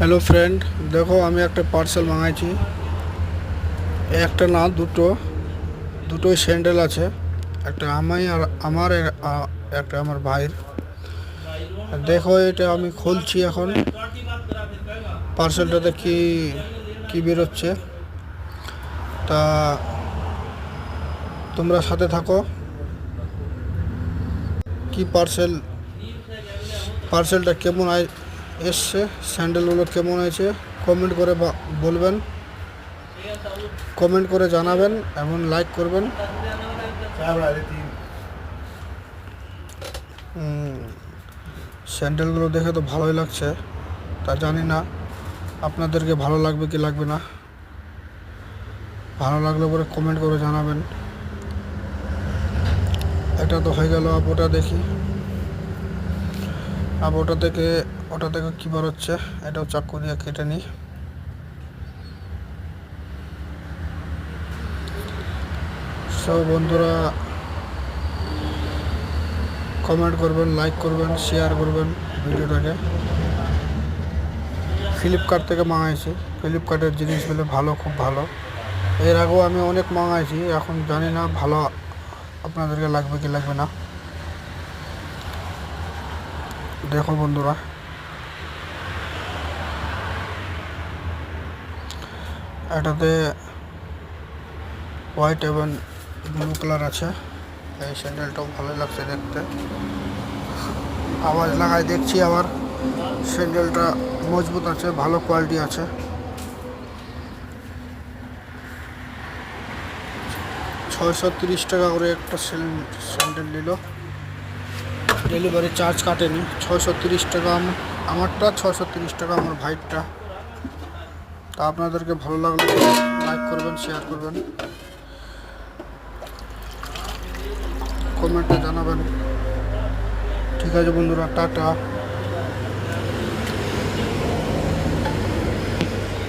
Hello friend, দেখো আমি একটা পার্সেল মাঙাইছি। একটা না, দুটোই স্যান্ডেল আছে। একটা আমি আর আমার একটা আমার ভাইয়ের। দেখো এটা আমি খুলছি এখন। পার্সেলটাতে কি কি বেরোচ্ছে, তা তোমরা সাথে থাকো। কি পার্সেলটা কেমন এসছে, স্যান্ডেলগুলো কেমন হয়েছে কমেন্ট করে বলবেন, কমেন্ট করে জানাবেন এবং লাইক করবেন। স্যান্ডেলগুলো দেখে তো ভালোই লাগছে, তা জানি না আপনাদেরকে ভালো লাগবে কি লাগবে না। ভালো লাগলে পরে কমেন্ট করে জানাবেন। এটা তো হয়ে গেল, ওটা দেখি। ওটা থেকে কী বার হচ্ছে, এটাও চাকু দিয়ে কেটে নিই। সব বন্ধুরা কমেন্ট করবেন, লাইক করবেন, শেয়ার করবেন ভিডিওটাকে। ফ্লিপকার্ট থেকে মাঙাইছি। ফ্লিপকার্টের জিনিসগুলো ভালো, খুব ভালো। এর আগেও আমি অনেক মাঙাইছি, এখন জানি না ভালো আপনাদেরকে লাগবে কি লাগবে না। দেখো বন্ধুরা, এটাতে হোয়াইট এবং ব্লু কালার আছে। এই স্যান্ডেলটাও ভালো লাগছে দেখতে। আওয়াজ লাগাই দেখছি, আবার স্যান্ডেলটা মজবুত আছে, ভালো কোয়ালিটি আছে। 630 টাকা করে একটা স্যান্ডেল নিল। ডেলিভারি চার্জ কাটেনি। 630 টাকা আমারটা, 630 টাকা আমার ভাইয়েরটা। তা আপনাদেরকে ভালো লাগলে লাইক করবেন, শেয়ার করবেন, কমেন্টে জানাবেন। ঠিক আছে বন্ধুরা, টাটা।